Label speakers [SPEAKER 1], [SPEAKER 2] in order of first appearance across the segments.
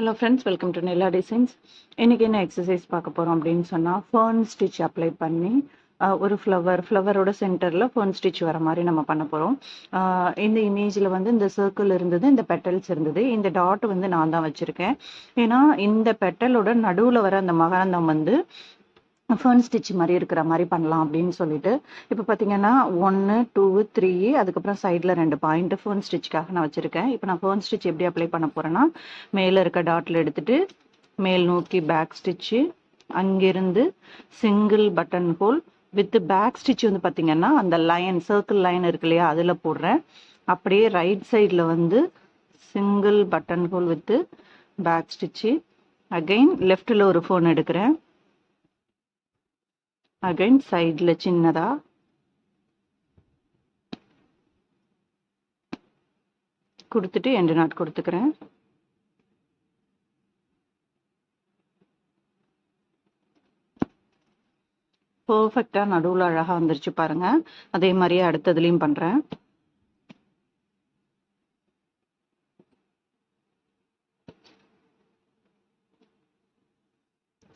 [SPEAKER 1] Hello friends, welcome to Nila designs. இன்றைக்கி என்ன exercise பார்க்க போகிறோம் அப்படின்னு சொன்னால், ஃபர்ன் ஸ்டிச் அப்ளை பண்ணி ஒரு ஃப்ளவரோட சென்டரில் ஃபர்ன் ஸ்டிச் வர மாதிரி நம்ம பண்ண போகிறோம். இந்த இமேஜில் வந்து இந்த சர்க்கிள் இருந்தது, இந்த பெட்டல்ஸ் இருந்தது. இந்த டாட் வந்து நான் தான் வச்சுருக்கேன். ஏன்னா இந்த பெட்டலோட நடுவில் வர அந்த மகரந்தம் வந்து ஃபர்ன் ஸ்டிச் மாதிரி இருக்கிற மாதிரி பண்ணலாம் அப்படின்னு சொல்லிட்டு, இப்போ பார்த்தீங்கன்னா 1, 2, 3, அதுக்கப்புறம் சைடில் 2 பாயிண்ட் ஃபர்ன் ஸ்டிச்சுக்காக நான் வச்சுருக்கேன். இப்போ நான் ஃபர்ன் ஸ்டிச் எப்படி அப்ளை பண்ண போகிறேன்னா, மேலே இருக்க டாட்டில் எடுத்துகிட்டு மேல் நோக்கி பேக் ஸ்டிச்சு, அங்கிருந்து single button hole with back stitch வந்து பார்த்தீங்கன்னா அந்த லைன் சர்க்கிள் லைன் இருக்கு இல்லையா, அதில் போடுறேன். அப்படியே ரைட் சைடில் வந்து single button hole with back stitch, again லெஃப்டில் ஒரு ஃபோன் எடுக்கிறேன். அகைன் சைடில் சின்னதா கொடுத்துட்டு எண்டு நாட் கொடுத்துக்கிறேன். பர்ஃபெக்டா நடுவில் அழகா வந்துருச்சு பாருங்க. அதே மாதிரியே அடுத்ததுலையும் பண்றேன்.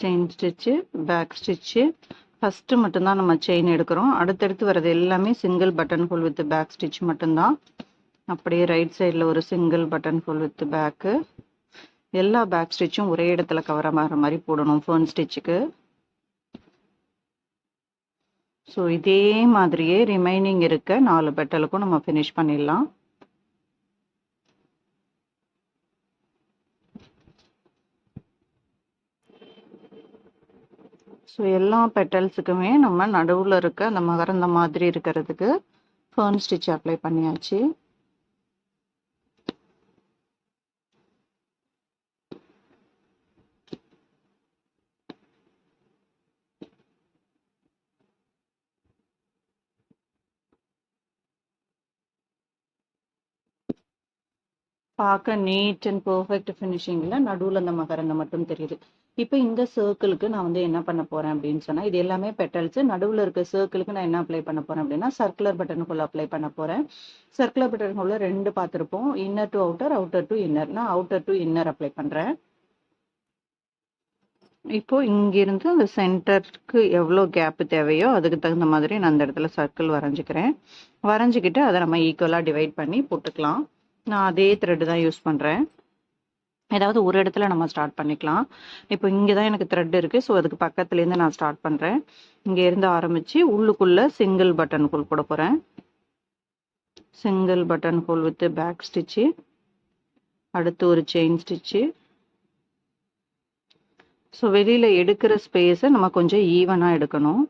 [SPEAKER 1] Chain stitch, back stitch. First மட்டும்தான் நம்ம செயின் எடுக்கிறோம். அடுத்தடுத்து வர்றது எல்லாமே single button hole with back stitch மட்டும்தான். அப்படியே ரைட் சைடில் ஒரு single button hole with back. எல்லா பேக் ஸ்டிச்சும் ஒரே இடத்துல கவர் ஆகிற மாதிரி போடணும் ஃபர்ன் ஸ்டிச்சுக்கு. ஸோ இதே மாதிரியே ரிமைனிங் இருக்க 4 பெட்டலுக்கும் நம்ம ஃபினிஷ் பண்ணிடலாம். ஸோ எல்லா பெட்டல்ஸுக்குமே நம்ம நடுவில் இருக்க அந்த மகரந்த மாதிரி இருக்கிறதுக்கு ஃபர்ன் ஸ்டிச் அப்ளை பண்ணியாச்சு. பார்க்க நீட் அண்ட் பர்ஃபெக்ட் ஃபினிஷிங்கில் நடுவில் அந்த மகரந்தம் மட்டும் தெரியுது. இப்போ இந்த சர்க்கிளுக்கு நான் வந்து என்ன பண்ண போகிறேன் அப்படின்னு சொன்னால், இது எல்லாமே பெட்டல்ஸ். நடுவில் இருக்க சர்க்கிளுக்கு நான் என்ன அப்ளை பண்ண போகிறேன் அப்படின்னா, சர்க்குலர் பட்டன் ஹோல் அப்ளை பண்ண போகிறேன். சர்க்குலர் பட்டன் ஹோலில் 2 பார்த்துருப்போம், inner to outer, outer to inner. நான் அவுட்டர் டு இன்னர் அப்ளை பண்ணுறேன். இப்போ இங்கிருந்து அந்த சென்டருக்கு எவ்வளோ கேப்பு தேவையோ அதுக்கு தகுந்த மாதிரி நான் அந்த இடத்துல சர்க்கிள் வரைஞ்சிக்கிறேன். வரைஞ்சிக்கிட்டு அதை நம்ம ஈக்குவலாக டிவைட் பண்ணி போட்டுக்கலாம். நான் அதே த்ரெட்டு தான் யூஸ் பண்ணுறேன். ஏதாவது ஒரு இடத்துல நம்ம ஸ்டார்ட் பண்ணிக்கலாம். இப்போ இங்கே தான் எனக்கு த்ரெட் இருக்குது. ஸோ அதுக்கு பக்கத்துலேருந்து நான் ஸ்டார்ட் பண்ணுறேன். இங்கேருந்து ஆரம்பித்து உள்ளுக்குள்ளே சிங்கிள் பட்டன் ஹோல் போட போகிறேன். Single button hole with back stitch, அடுத்து ஒரு செயின் ஸ்டிச்சு. ஸோ வெளியில் எடுக்கிற ஸ்பேஸை நம்ம கொஞ்சம் ஈவனாக எடுக்கணும்.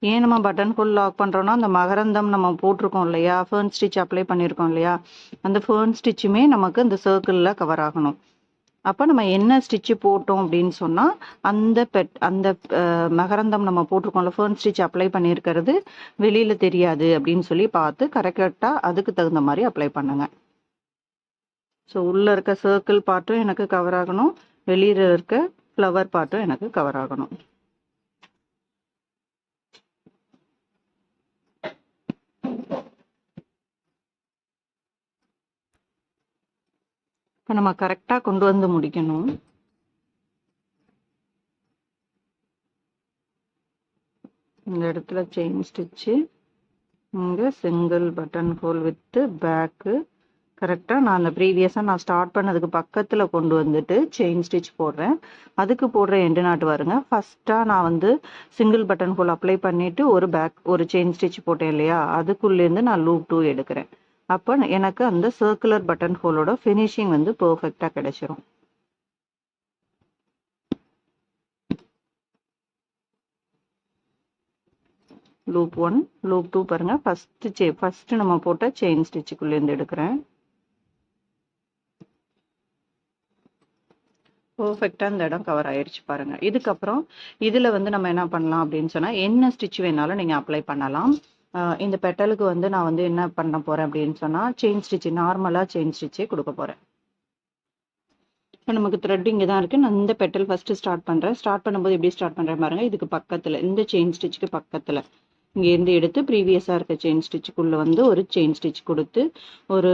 [SPEAKER 1] ஏன் நம்ம பட்டன் ஹோல் லாக் பண்ணுறோன்னா, அந்த மகரந்தம் நம்ம போட்டிருக்கோம் இல்லையா, ஃபர்ன் ஸ்டிச் அப்ளை பண்ணியிருக்கோம் இல்லையா, அந்த ஃபர்ன் ஸ்டிச்சுமே நமக்கு இந்த சர்க்கிளில் கவர் ஆகணும். அப்போ நம்ம என்ன ஸ்டிச்சு போட்டோம் அப்படின்னு சொன்னால், அந்த மகரந்தம் நம்ம போட்டிருக்கோம்ல, ஃபர்ன் ஸ்டிச் அப்ளை பண்ணியிருக்கிறது வெளியில் தெரியாது அப்படின்னு சொல்லி பார்த்து கரெக்டாக அதுக்கு தகுந்த மாதிரி அப்ளை பண்ணுங்க. ஸோ உள்ளே இருக்க சர்க்கிள் பார்ட்டும் எனக்கு கவர் ஆகணும், வெளியில் இருக்க ஃப்ளவர் பார்ட்டும் எனக்கு கவர் ஆகணும். இப்போ நம்ம கரெக்டாக கொண்டு வந்து முடிக்கணும். இந்த இடத்துல செயின் ஸ்டிச்சு, இங்கே single button whole with bag. கரெக்டாக நான் அந்த ப்ரீவியஸாக நான் ஸ்டார்ட் பண்ணதுக்கு பக்கத்தில் கொண்டு வந்துட்டு செயின் ஸ்டிச் போடுறேன். அதுக்கு போடுற எண்டு நாட்டு வருங்க. ஃபஸ்ட்டாக நான் வந்து சிங்கிள் பட்டன் ஹோல் அப்ளை பண்ணிவிட்டு ஒரு செயின் ஸ்டிச் போட்டேன் இல்லையா, அதுக்குள்ளேருந்து நான் லூப் 2 எடுக்கிறேன். அப்போ எனக்கு அந்த சர்க்குலர் பட்டன் ஹோலோட ஃபினிஷிங் வந்து பர்ஃபெக்டாக கிடைச்சிரும். லூப் 1, லூப் 2 பாருங்க. ஃபஸ்ட்டு நம்ம போட்ட செயின் ஸ்டிச்சுக்குள்ளேருந்து எடுக்கிறேன். பர்ஃபெக்டாக இந்த இடம் கவர் ஆயிடுச்சு பாருங்க. இதுக்கப்புறம் இதில் வந்து நம்ம என்ன பண்ணலாம் அப்படின்னு சொன்னால், என்ன ஸ்டிச் வேணாலும் நீங்கள் அப்ளை பண்ணலாம். இந்த பெட்டலுக்கு வந்து நான் வந்து என்ன பண்ண போகிறேன் அப்படின்னு சொன்னால், செயின் ஸ்டிச் நார்மலாக செயின் ஸ்டிச்சே கொடுக்க போகிறேன். இப்போ நமக்கு த்ரெட் இங்கே தான் இருக்குது. நான் இந்த பெட்டல் ஃபஸ்ட்டு ஸ்டார்ட் பண்ணுறேன். ஸ்டார்ட் பண்ணும்போது எப்படி ஸ்டார்ட் பண்ணுறேன் பாருங்க. இதுக்கு பக்கத்தில் இந்த செயின் ஸ்டிச்சுக்கு பக்கத்தில் இங்கேருந்து எடுத்து ப்ரீவியஸாக இருக்க செயின் ஸ்டிச்சுக்குள்ளே வந்து ஒரு செயின் ஸ்டிச் கொடுத்து ஒரு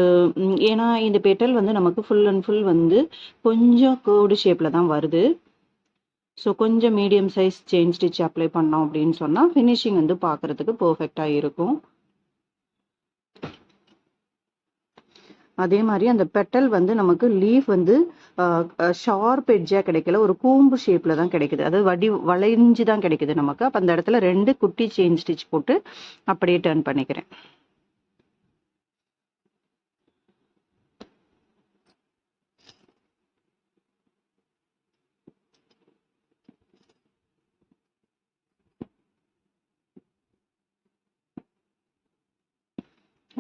[SPEAKER 1] ஏன்னா இந்த பெட்டல் வந்து நமக்கு ஃபுல் அண்ட் ஃபுல் வந்து கொஞ்சம் கேர்வ்டு ஷேப்பில் தான் வருது. ஸோ கொஞ்சம் medium size chain stitch apply பண்ணோம் அப்படின்னு சொன்னால் ஃபினிஷிங் வந்து பார்க்குறதுக்கு பர்ஃபெக்டாக இருக்கும். அதே மாதிரி அந்த பெட்டல் வந்து நமக்கு லீஃப் வந்து ஷார்ப் எட்ஜாக கிடைக்கல, ஒரு கூம்பு ஷேப்பில் தான் கிடைக்குது. அதாவது வளைஞ்சு தான் கிடைக்குது நமக்கு. அப்போ அந்த இடத்துல 2 குட்டி செயின் ஸ்டிச் போட்டு அப்படியே டர்ன் பண்ணிக்கிறேன்.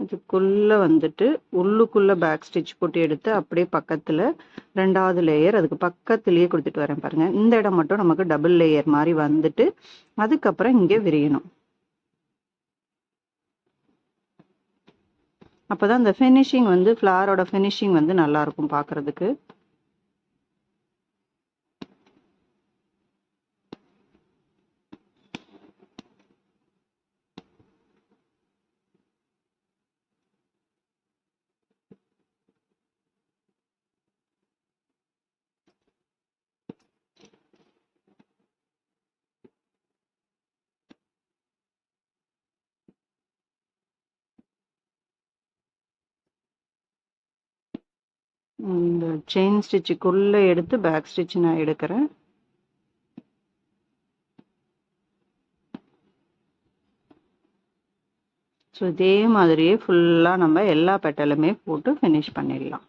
[SPEAKER 1] இதுக்குள்ளே வந்துட்டு உள்ளுக்குள்ளே பேக் ஸ்டிச் போட்டு எடுத்து அப்படியே பக்கத்தில் 2வது லேயர் அதுக்கு பக்கத்துலேயே கொடுத்துட்டு வரேன் பாருங்கள். இந்த இடம் மட்டும் நமக்கு டபுள் லேயர் மாதிரி வந்துட்டு அதுக்கப்புறம் இங்கே விரியணும். அப்போ தான் இந்த ஃபினிஷிங் வந்து ஃப்ளாரோட ஃபினிஷிங் வந்து நல்லாயிருக்கும் பார்க்குறதுக்கு. இந்த செயின் ஸ்டிச்சுக்குள்ளே எடுத்து பேக் ஸ்டிச் நான் எடுக்கிறேன். ஸோ இதே மாதிரியே ஃபுல்லாக நம்ம எல்லா பெட்டலுமே போட்டு ஃபினிஷ் பண்ணிடலாம்.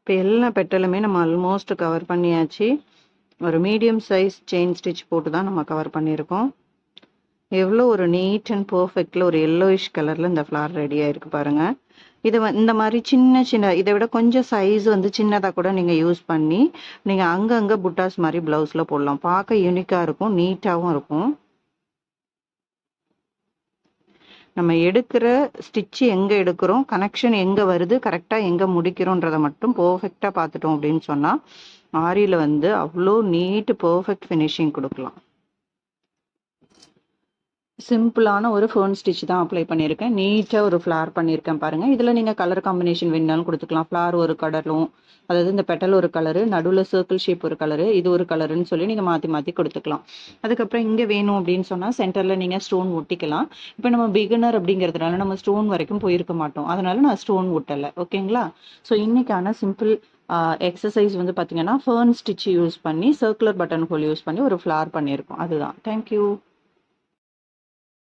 [SPEAKER 1] இப்போ எல்லா பெட்டலுமே நம்ம ஆல்மோஸ்ட் கவர் பண்ணியாச்சு. ஒரு மீடியம் சைஸ் செயின் ஸ்டிச் போட்டு தான் நம்ம கவர் பண்ணியிருக்கோம். எவ்வளோ ஒரு நீட் அண்ட் பர்ஃபெக்டில் ஒரு எல்லோயிஷ் கலரில் இந்த ஃப்ளார் ரெடியாக இருக்குது பாருங்கள். இது இந்த மாதிரி சின்ன சின்ன இதை விட கொஞ்சம் சைஸ் வந்து சின்னதாக கூட நீங்கள் யூஸ் பண்ணி நீங்கள் அங்கங்கே புட்டாஸ் மாதிரி ப்ளவுஸில் போடலாம். பார்க்க யூனிக்காக இருக்கும், நீட்டாகவும் இருக்கும். நம்ம எடுக்கிற ஸ்டிச்சு எங்கே எடுக்கிறோம், கனெக்ஷன் எங்கே வருது, கரெக்டாக எங்கே முடிக்கிறோன்றதை மட்டும் பர்ஃபெக்டாக பார்த்துட்டோம் அப்படின்னு சொன்னால் ஆரியில் வந்து அவ்வளோ நீட்டு பர்ஃபெக்ட் ஃபினிஷிங் கொடுக்கலாம். சிம்பிளான ஒரு ஃபோன் ஸ்டிச் தான் அப்ளை பண்ணியிருக்கேன். நீட்டாக ஒரு ஃப்ளார் பண்ணியிருக்கேன் பாருங்கள். இதில் நீங்கள் கலர் காம்பினேஷன் வேணுனாலும் கொடுத்துக்கலாம். ஃப்ளார் ஒரு கலரும், அதாவது இந்த பெட்டல் ஒரு கலரு, நடுவில் சர்க்கிள் ஷேப் ஒரு கலரு, இது ஒரு கலருன்னு சொல்லி நீங்கள் மாற்றி மாற்றி கொடுத்துக்கலாம். அதுக்கப்புறம் இங்கே வேணும் அப்படின்னு சொன்னால் சென்டரில் நீங்கள் ஸ்டோன் ஒட்டிக்கலாம். இப்போ நம்ம பிகினர் அப்படிங்கிறதுனால நம்ம ஸ்டோன் வரைக்கும் போயிருக்க மாட்டோம், அதனால நான் ஸ்டோன் ஒட்டலை. ஓகேங்களா? ஸோ இன்றைக்கான சிம்பிள் எக்ஸசைஸ் வந்து பார்த்தீங்கன்னா ஃபர்ன் ஸ்டிச் யூஸ் பண்ணி சர்க்குலர் பட்டன் ஹோல் யூஸ் பண்ணி ஒரு ஃப்ளார் பண்ணியிருக்கோம். அதுதான். தேங்க்யூ.